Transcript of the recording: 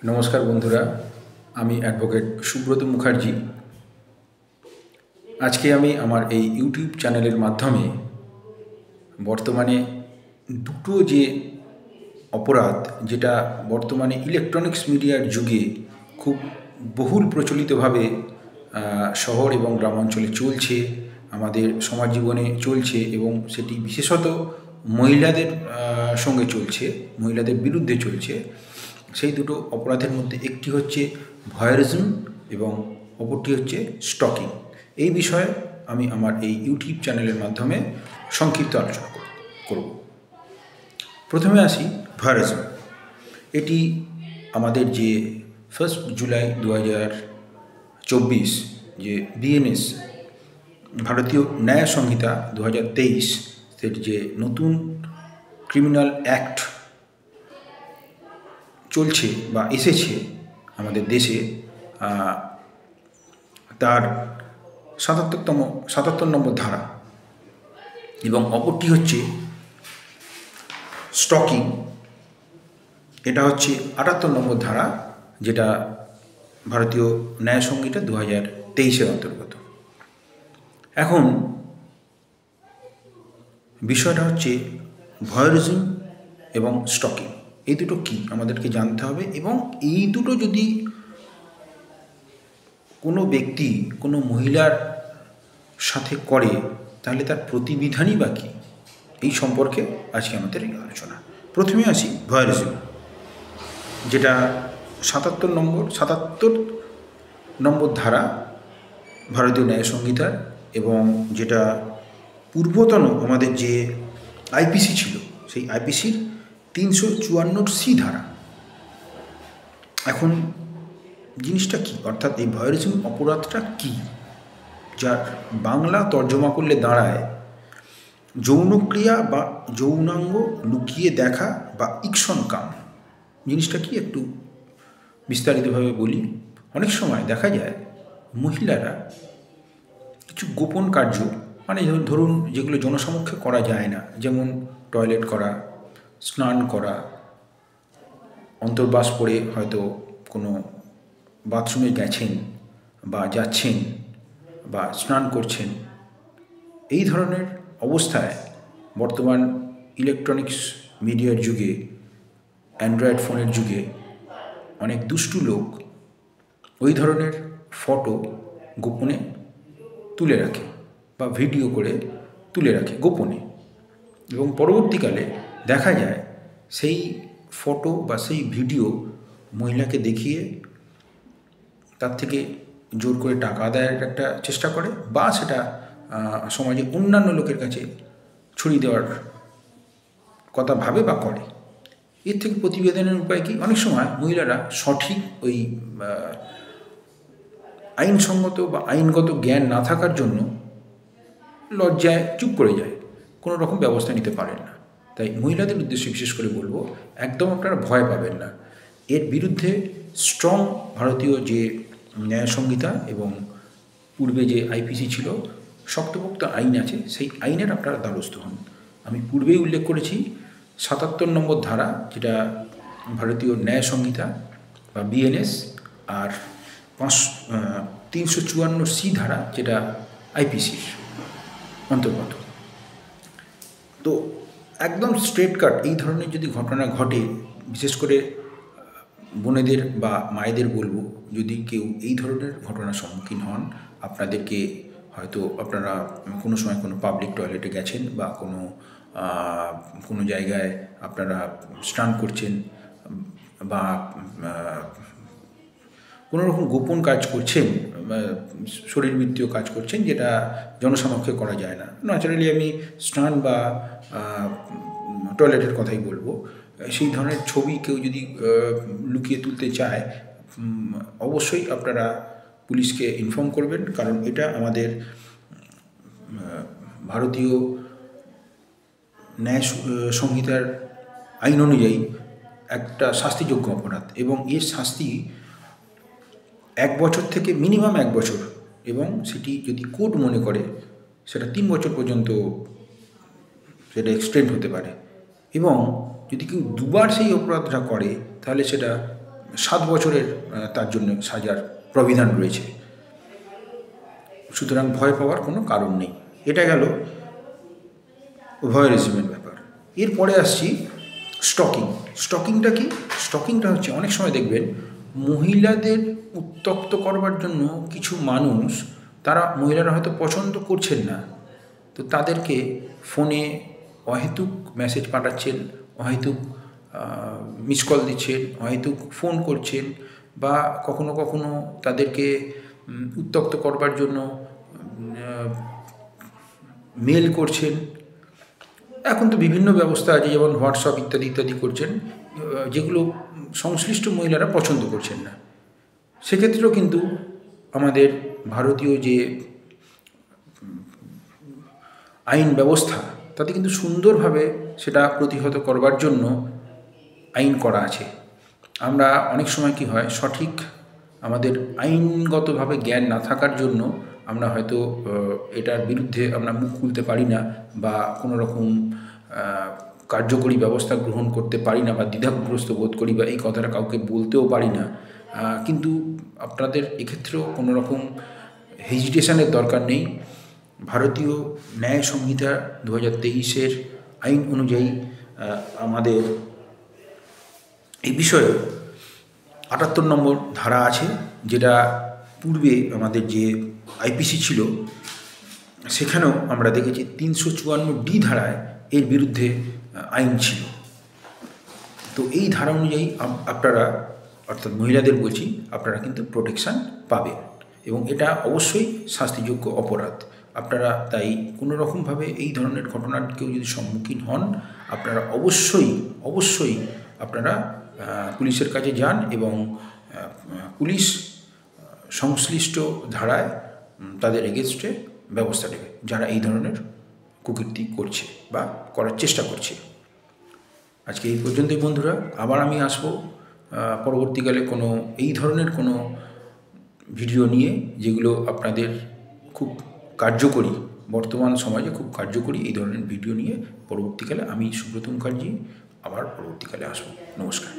নমস্কার বন্ধুরা, আমি অ্যাডভোকেট সুব্রত মুখার্জি। আজকে আমি আমার এই ইউটিউব চ্যানেলের মাধ্যমে বর্তমানে দুটো যে অপরাধ, যেটা বর্তমানে ইলেকট্রনিক্স মিডিয়ার যুগে খুব বহুল প্রচলিতভাবে শহর এবং গ্রামাঞ্চলে চলছে, আমাদের সমাজ জীবনে চলছে এবং সেটি বিশেষত মহিলাদের সঙ্গে চলছে, মহিলাদের বিরুদ্ধে চলছে। সেই দুটো অপরাধের মধ্যে একটি হচ্ছে ভয়েরিজম এবং অপরটি হচ্ছে স্টকিং। এই বিষয়ে আমি আমার এই ইউটিউব চ্যানেলের মাধ্যমে সংক্ষিপ্ত আলোচনা করব। প্রথমে আসি ভয়েরিজম। এটি আমাদের যে 1 জুলাই 2024 যে বিএনএস ভারতীয় ন্যায় সংহিতা 2023 এর যে নতুন ক্রিমিনাল অ্যাক্ট চলছে বা এসেছে আমাদের দেশে, তার 77 নম্বর ধারা এবং অপরটি হচ্ছে স্টকিং। এটা হচ্ছে 78 নম্বর ধারা, যেটা ভারতীয় ন্যায় সংহিতা 2023 অন্তর্গত। এখন বিষয়টা হচ্ছে ভয়েরিজম এবং স্টকিং, এই দুটো কী আমাদেরকে জানতে হবে। এবং এই দুটো যদি কোনো ব্যক্তি কোনো মহিলার সাথে করে তাহলে তার প্রতিবিধানই বা কী, এই সম্পর্কে আজকে আমাদের এই আলোচনা। প্রথমে আসি ভয়েরিজম, যেটা 77 নম্বর ধারা ভারতীয় ন্যায় সংহিতার, এবং যেটা পূর্বতন আমাদের যে আইপিসি ছিল সেই আইপিসির 354C ধারা। এখন জিনিসটা কি, অর্থাৎ এই ভয়েরিজম অপরাধটা কি, যার বাংলা তর্জমা করলে দাঁড়ায় যৌনক্রিয়া বা যৌনাঙ্গ লুকিয়ে দেখা বা ইকশন কাম। জিনিসটা কি একটু বিস্তারিতভাবে বলি। অনেক সময় দেখা যায় মহিলারা কিছু গোপন কার্য, মানে ধরুন যেগুলো জনসমক্ষে করা যায় না, যেমন টয়লেট করা, স্নান করা, অন্তর্বাস পরে হয়তো কোনো বাথরুমে গেছেন বা যাচ্ছেন বা স্নান করছেন, এই ধরনের অবস্থায় বর্তমান ইলেকট্রনিক্স মিডিয়ার যুগে, অ্যান্ড্রয়েড ফোনের যুগে অনেক দুষ্টু লোক ওই ধরনের ফটো গোপনে তুলে রাখে বা ভিডিও করে তুলে রাখে গোপনে, এবং পরবর্তীকালে দেখা যায় সেই ফটো বা সেই ভিডিও মহিলাকে দেখিয়ে তার থেকে জোর করে টাকা আদায়ের একটা চেষ্টা করে, বা সেটা সমাজে অন্যান্য লোকের কাছে ছড়িয়ে দেওয়ার কথা ভাবে বা করে। এর থেকে প্রতিবেদনের উপায় কি, অনেক সময় মহিলারা সঠিক ওই আইনসঙ্গত বা আইনগত জ্ঞান না থাকার জন্য লজ্জায় চুপ করে যায়, কোনো রকম ব্যবস্থা নিতে পারেন না। তাই মহিলাদের উদ্দেশ্যে বিশেষ করে বলবো, একদম আপনারা ভয় পাবেন না। এর বিরুদ্ধে স্ট্রং ভারতীয় যে ন্যায় সংহিতা এবং পূর্বে যে আইপিসি ছিল, শক্তপোক্ত আইন আছে, সেই আইনের আপনারা দ্বারস্থ হন। আমি পূর্বেই উল্লেখ করেছি 77 নম্বর ধারা, যেটা ভারতীয় ন্যায় সংহিতা বা বিএনএস, আর 354C ধারা, যেটা আইপিসির অন্তর্গত। তো একদম স্ট্রেট কাট এই ধরনের যদি ঘটনা ঘটে, বিশেষ করে বোনেদের বা মায়েদের বলবো, যদি কেউ এই ধরনের ঘটনার সম্মুখীন হন, আপনাদেরকে হয়তো আপনারা কোনো সময় কোনো পাবলিক টয়লেটে গেছেন বা কোনো জায়গায় আপনারা স্নান করছেন বা কোনো রকম গোপন কাজ করছেন, শরীরবৃত্তীয় কাজ করছেন, যেটা জনসমক্ষে করা যায় না। ন্যাচারালি আমি স্নান বা টয়লেটের কথাই বলবো। সেই ধরনের ছবি কেউ যদি লুকিয়ে তুলতে চায়, অবশ্যই আপনারা পুলিশকে ইনফর্ম করবেন, কারণ এটা আমাদের ভারতীয় ন্যায় সংহিতার আইন অনুযায়ী একটা শাস্তিযোগ্য অপরাধ, এবং এর শাস্তি 1 বছর থেকে মিনিমাম 1 বছর, এবং সেটি যদি কোর্ট মনে করে সেটা 3 বছর পর্যন্ত সেটা এক্সটেন্ড হতে পারে। এবং যদি কেউ দুবার সেই অপরাধটা করে তাহলে সেটা 7 বছরের তার জন্য সাজার প্রবিধান রয়েছে। সুতরাং ভয় পাওয়ার কোনো কারণ নেই। এটা গেল ভয়েরিজমের ব্যাপার। এরপরে আসছি স্টকিং। স্টকিংটা কি? স্টকিংটা হচ্ছে অনেক সময় দেখবেন মহিলাদের উত্ত্যক্ত করবার জন্য কিছু মানুষ, তারা মহিলারা হয়তো পছন্দ করছেন না, তো তাদেরকে ফোনে অহেতুক মেসেজ পাঠাচ্ছেন, অহেতুক মিস কল দিচ্ছেন, অহেতুক ফোন করছেন, বা কখনো কখনো তাদেরকে উত্ত্যক্ত করবার জন্য মেল করছেন। এখন তো বিভিন্ন ব্যবস্থা আছে, যেমন হোয়াটসঅ্যাপ ইত্যাদি ইত্যাদি করছেন, যেগুলো সংশ্লিষ্ট মহিলারা পছন্দ করছেন না। সেক্ষেত্রেও কিন্তু আমাদের ভারতীয় যে আইন ব্যবস্থা, তাতে কিন্তু সুন্দরভাবে সেটা প্রতিহত করবার জন্য আইন করা আছে। আমরা অনেক সময় কি হয়, সঠিক আমাদের আইনগতভাবে জ্ঞান না থাকার জন্য আমরা হয়তো এটার বিরুদ্ধে আমরা মুখ খুলতে পারি না, বা কোনো রকম কার্যকরী ব্যবস্থা গ্রহণ করতে পারি না, বা দ্বিধাগ্রস্ত বোধ করি, বা এই কথাটা কাউকে বলতেও পারি না। কিন্তু আপনাদের এক্ষেত্রেও কোনো রকম হেজিটেশনের দরকার নেই। ভারতীয় ন্যায় সংহিতা 2023-এর আইন অনুযায়ী আমাদের এই বিষয়ে 78 নম্বর ধারা আছে, যেটা পূর্বে আমাদের যে আইপিসি ছিল সেখানেও আমরা দেখেছি 354D ধারায় এর বিরুদ্ধে আইন ছিল। তো এই ধারা অনুযায়ী আপনারা, অর্থাৎ মহিলাদের বলছি, আপনারা কিন্তু প্রোটেকশান পাবেন, এবং এটা অবশ্যই শাস্তিযোগ্য অপরাধ। আপনারা তাই কোনো রকমভাবে এই ধরনের ঘটনার কেউ যদি সম্মুখীন হন, আপনারা অবশ্যই আপনারা পুলিশের কাছে যান, এবং পুলিশ সংশ্লিষ্ট ধারায় তাদের এগেনস্টে ব্যবস্থা নেবে, যারা এই ধরনের কুকীর্তি করছে বা করার চেষ্টা করছে। আজকে এই পর্যন্তই বন্ধুরা। আবার আমি আসবো পরবর্তীকালে কোনো এই ধরনের কোনো ভিডিও নিয়ে, যেগুলো আপনাদের খুব কার্যকরী, বর্তমান সমাজে খুব কার্যকরী এই ধরনের ভিডিও নিয়ে পরবর্তীকালে আমি সুব্রত মুখার্জি আবার পরবর্তীকালে আসবো। নমস্কার।